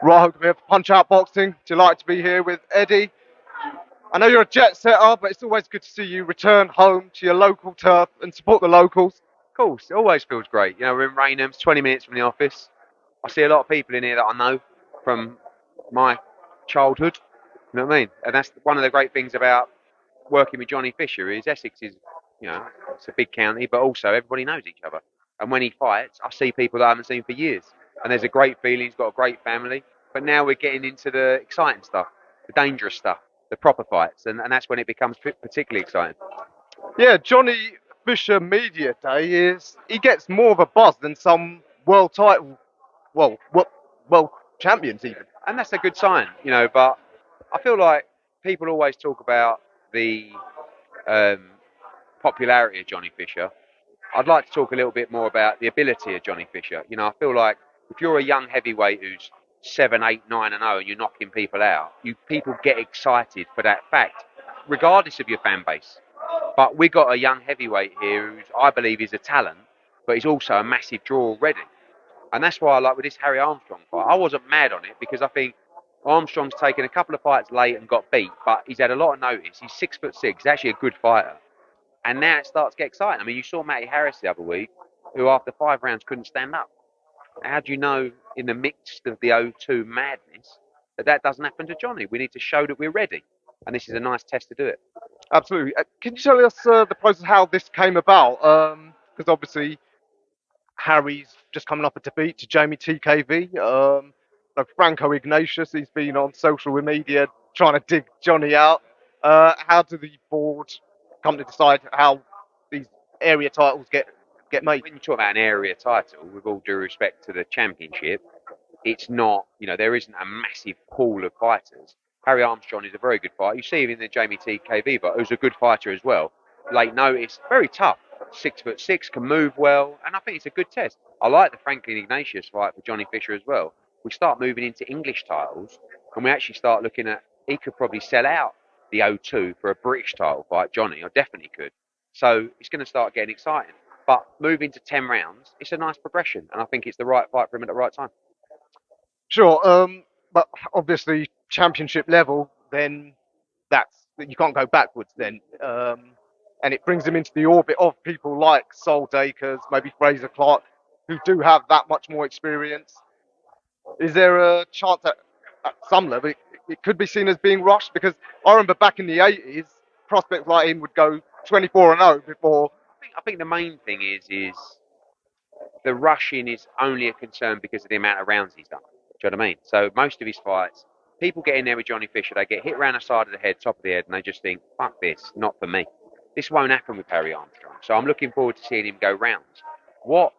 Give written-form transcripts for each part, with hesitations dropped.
Rahul here for Punchout Boxing. Delighted to be here with Eddie. I know you're a jet setter, but it's always good to see you return home to your local turf and support the locals. Of course, it always feels great. We're in Raynham, it's 20 minutes from the office. I see a lot of people in here that I know from my childhood. You know what I mean? And that's one of the great things about working with Johnny Fisher is Essex is, it's a big county, but also everybody knows each other. And when he fights, I see people that I haven't seen for years. And there's a great feeling. He's got a great family. But now we're getting into the exciting stuff, the dangerous stuff, the proper fights, and that's when it becomes particularly exciting. Yeah, Johnny Fisher Media Day is he gets more of a buzz than some world title, world champions even. And that's a good sign, but I feel like people always talk about the um, popularity of Johnny Fisher. I'd like to talk a little bit more about the ability of Johnny Fisher. I feel like if you're a young heavyweight who's 7, 8, 9 and 0 and you're knocking people out, people get excited for that fact, regardless of your fan base. But we got a young heavyweight here who I believe is a talent, but he's also a massive draw already. And that's why I like with this Harry Armstrong fight. I wasn't mad on it because I think Armstrong's taken a couple of fights late and got beat, but he's had a lot of notice. He's 6'6". He's actually a good fighter. And now it starts to get exciting. I mean, you saw Matty Harris the other week, who after 5 rounds couldn't stand up. How do you know in the midst of the O2 madness that doesn't happen to Johnny? We need to show that we're ready. And this is a nice test to do it. Absolutely. Can you tell us the process how this came about? Because obviously Harry's just coming off a defeat to Jamie TKV. Franco Ignatius, he's been on social media trying to dig Johnny out. How do the board come to decide how these area titles get made? When you talk about an area title, with all due respect to the championship, it's not, there isn't a massive pool of fighters. Harry Armstrong is a very good fighter. You see him in the Jamie TKV, but who's a good fighter as well. Late notice, very tough. 6'6", can move well, and I think it's a good test. I like the Franklin Ignatius fight for Johnny Fisher as well. We start moving into English titles, and we actually start looking at, he could probably sell out the O2 for a British title fight, Johnny, or definitely could. So it's going to start getting exciting. But moving to 10 rounds, it's a nice progression, and I think it's the right fight for him at the right time. Sure, but obviously championship level, then you can't go backwards then. And it brings him into the orbit of people like Sol Dakers, maybe Fraser Clark, who do have that much more experience. Is there a chance that at some level it could be seen as being rushed? Because I remember back in the 80s, prospects like him would go 24-0 before. I think the main thing is the rushing is only a concern because of the amount of rounds he's done. Do you know what I mean? So most of his fights, people get in there with Johnny Fisher, they get hit around the side of the head, top of the head, and they just think, fuck this, not for me. This won't happen with Harry Armstrong. So I'm looking forward to seeing him go rounds. What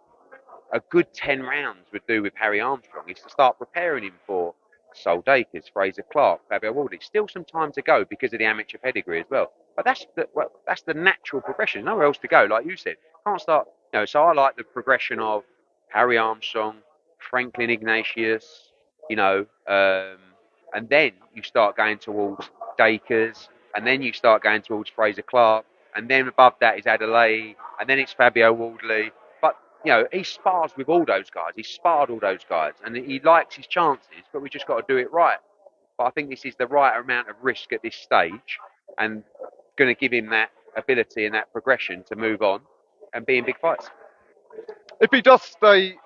a good 10 rounds would do with Harry Armstrong is to start preparing him for Sol Dakers, Fraser Clark, Fabio Wardley. Still some time to go because of the amateur pedigree as well. But that's the natural progression. There's nowhere else to go, like you said. Can't start, so I like the progression of Harry Armstrong, Franklin Ignatius, and then you start going towards Dakers, and then you start going towards Fraser Clark, and then above that is Adelaide, and then it's Fabio Wardley. But, he spars with all those guys. He's sparred all those guys, and he likes his chances, but we just got to do it right. But I think this is the right amount of risk at this stage, and going to give him that ability and that progression to move on and be in big fights. If he does stay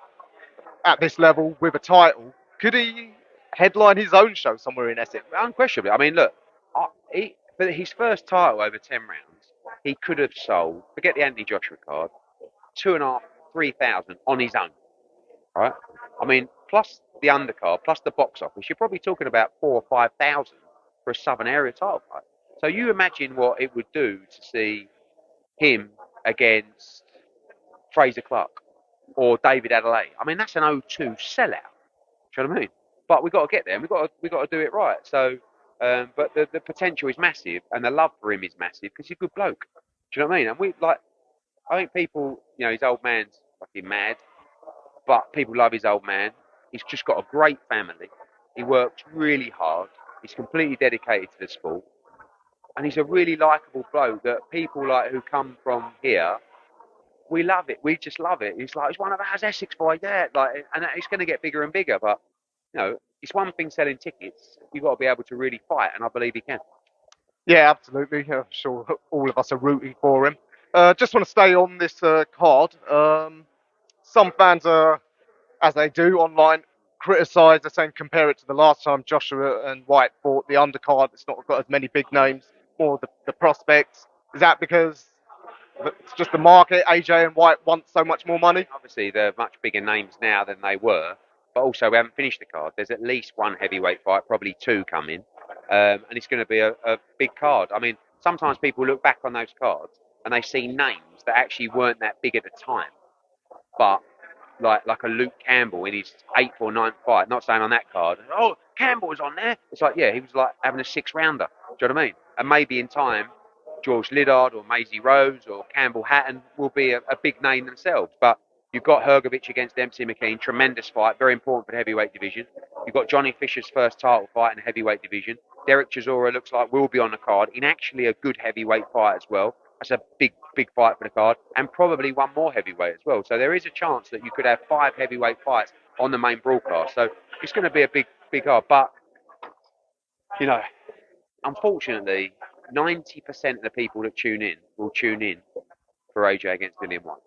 at this level with a title, could he headline his own show somewhere in Essex? Unquestionably. I mean, look, for his first title over 10 rounds, he could have sold, forget the Anthony Joshua card, 2,500, 3,000 on his own. Right? I mean, plus the undercard, plus the box office, you're probably talking about 4,000 or 5,000 for a Southern area title fight. So you imagine what it would do to see him against Fraser Clark or David Adelaide. I mean, that's an O2 sellout. Do you know what I mean? But we've got to get there, and we've got to do it right. So, but the potential is massive, and the love for him is massive because he's a good bloke. Do you know what I mean? And I think people, his old man's fucking mad, but people love his old man. He's just got a great family. He works really hard. He's completely dedicated to the sport, and he's a really likable bloke that people like who come from here, we love it. We just love it. He's one of ours, Essex Boy, yeah. And it's going to get bigger and bigger. But it's one thing selling tickets. You've got to be able to really fight, and I believe he can. Yeah, absolutely. I'm sure all of us are rooting for him. Just want to stay on this card. Some fans are, as they do online, criticise the same, compare it to the last time Joshua and Whyte fought the undercard. It's not got as many big names, more the prospects. Is that because it's just the market? AJ and Whyte want so much more money. Obviously, they're much bigger names now than they were, but also we haven't finished the card. There's at least one heavyweight fight, probably two coming, and it's going to be a big card. I mean, sometimes people look back on those cards and they see names that actually weren't that big at the time, but like a Luke Campbell in his 8th or 9th fight. Not saying on that card, oh, Campbell was on there. It's like, yeah, he was like having a 6-rounder. Do you know what I mean? And maybe in time, George Liddard or Maisie Rose or Campbell Hutton will be a big name themselves. But you've got Hergovich against Dempsey McKean, tremendous fight, very important for the heavyweight division. You've got Johnny Fisher's first title fight in the heavyweight division. Derek Chisora looks like will be on the card in actually a good heavyweight fight as well. That's a big fight for the card, and probably one more heavyweight as well. So there is a chance that you could have 5 heavyweight fights on the main broadcast. So it's going to be a big card. But, you know, unfortunately, 90% of the people that tune in will tune in for AJ against Dillian Whyte.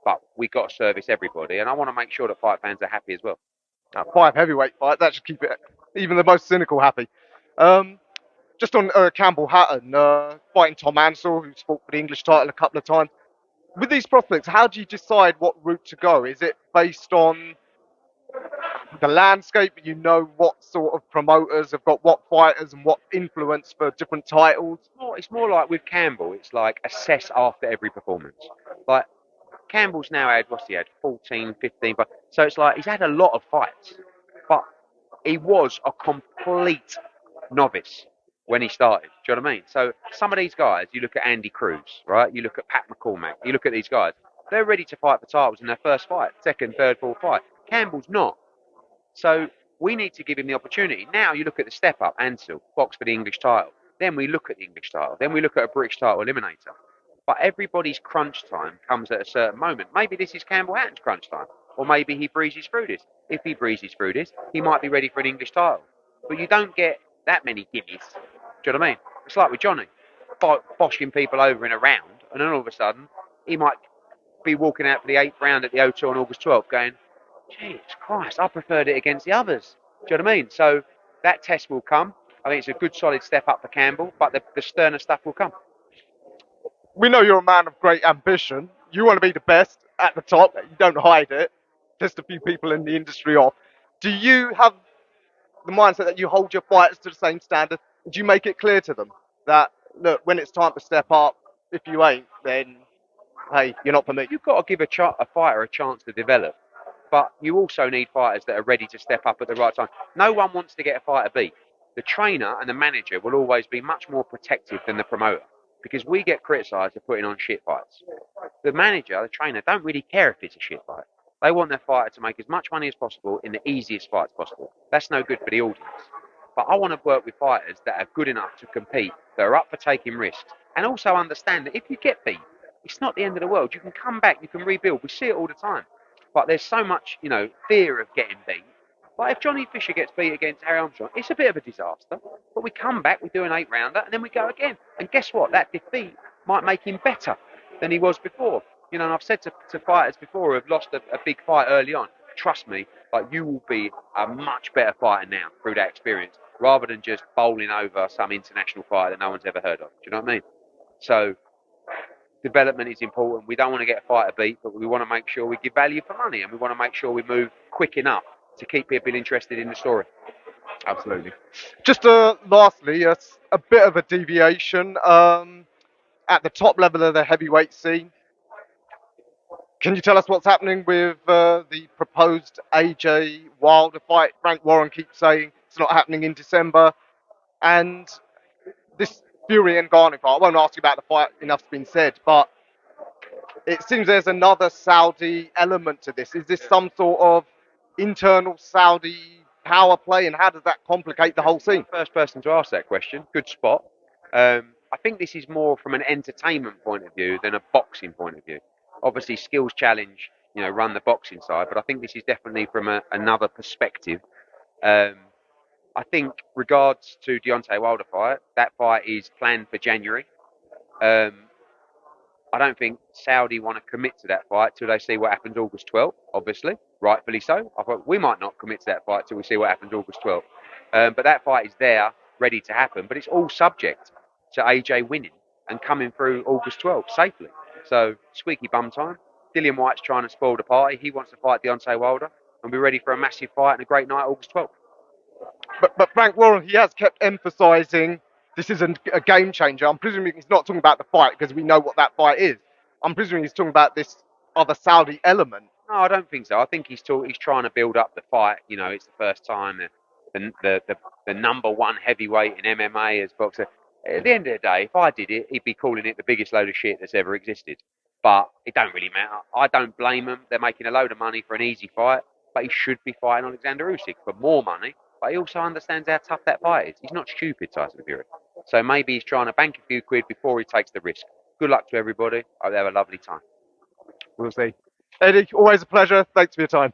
But we've got to service everybody, and I want to make sure that fight fans are happy as well. 5 heavyweight fight, that should keep it even the most cynical happy. Just on Campbell Hutton, fighting Tom Ansell, who's fought for the English title a couple of times. With these prospects, how do you decide what route to go? Is it based on the landscape? You know what sort of promoters have got what fighters and what influence for different titles? It's more like with Campbell, it's like assess after every performance. Like, Campbell's now had, what's he had, 14, 15, but so it's like he's had a lot of fights, but he was a complete novice when he started. Do you know what I mean? So some of these guys, you look at Andy Cruz, right? You look at Pat McCormack, you look at these guys, they're ready to fight for titles in their first fight, second, third, fourth fight. Campbell's not. So we need to give him the opportunity. Now you look at the step up, Ansel, box for the English title. Then we look at the English title. Then we look at a British title eliminator. But everybody's crunch time comes at a certain moment. Maybe this is Campbell Hatton's crunch time. Or maybe he breezes through this. If he breezes through this, he might be ready for an English title. But you don't get that many gimmies. Do you know what I mean? It's like with Johnny, boshing people over in a round, and then all of a sudden, he might be walking out for the 8th round at the O2 on August 12th going, Jesus Christ, I preferred it against the others. Do you know what I mean? So that test will come. I think it's a good solid step up for Campbell, but the sterner stuff will come. We know you're a man of great ambition. You want to be the best at the top. You don't hide it. Pissed a few people in the industry off. Do you have the mindset that you hold your fighters to the same standard? Do you make it clear to them that, look, when it's time to step up, if you ain't, then, hey, you're not for me? You've got to give a fighter a chance to develop, but you also need fighters that are ready to step up at the right time. No one wants to get a fighter beat. The trainer and the manager will always be much more protective than the promoter, because we get criticised for putting on shit fights. The manager, the trainer, don't really care if it's a shit fight. They want their fighter to make as much money as possible in the easiest fights possible. That's no good for the audience. But I want to work with fighters that are good enough to compete, that are up for taking risks, and also understand that if you get beat, it's not the end of the world. You can come back, you can rebuild. We see it all the time. But there's so much, fear of getting beat. Like if Johnny Fisher gets beat against Harry Armstrong, it's a bit of a disaster. But we come back, we do an 8-rounder, and then we go again. And guess what? That defeat might make him better than he was before. And I've said to fighters before who have lost a big fight early on, trust me, like you will be a much better fighter now through that experience, rather than just bowling over some international fighter that no one's ever heard of. Do you know what I mean? So development is important. We don't want to get a fighter beat, but we want to make sure we give value for money, and we want to make sure we move quick enough to keep people interested in the story. Absolutely. Just lastly, a bit of a deviation. At the top level of the heavyweight scene, can you tell us what's happening with the proposed AJ Wilder fight? Frank Warren keeps saying it's not happening in December. And this Fury and Garner fight, I won't ask you about the fight, enough's been said, but it seems there's another Saudi element to this. Is this some sort of internal Saudi power play, and how does that complicate the whole scene? First person to ask that question. Good spot. I think this is more from an entertainment point of view than a boxing point of view. Obviously, Skills Challenge, run the boxing side, but I think this is definitely from another perspective. I think regards to Deontay Wilder fight, that fight is planned for January. Um, I don't think Saudi want to commit to that fight till they see what happens August 12th, obviously, rightfully so. I thought we might not commit to that fight till we see what happens August 12th. But that fight is there, ready to happen, but it's all subject to AJ winning and coming through August 12th safely. So, squeaky bum time. Dillian Whyte's trying to spoil the party. He wants to fight Deontay Wilder and be ready for a massive fight and a great night August 12th. But Frank Warren, he has kept emphasising this isn't a game changer. I'm presuming he's not talking about the fight because we know what that fight is. I'm presuming he's talking about this other Saudi element. No, I don't think so. I think he's trying to build up the fight. You know, it's the first time the number one heavyweight in MMA as boxer. At the end of the day, if I did it, he'd be calling it the biggest load of shit that's ever existed. But it don't really matter. I don't blame them. They're making a load of money for an easy fight, but he should be fighting Alexander Usyk for more money. But he also understands how tough that fight is. He's not stupid, Tyson Fury. So maybe he's trying to bank a few quid before he takes the risk. Good luck to everybody. I hope they have a lovely time. We'll see. Eddie, always a pleasure. Thanks for your time.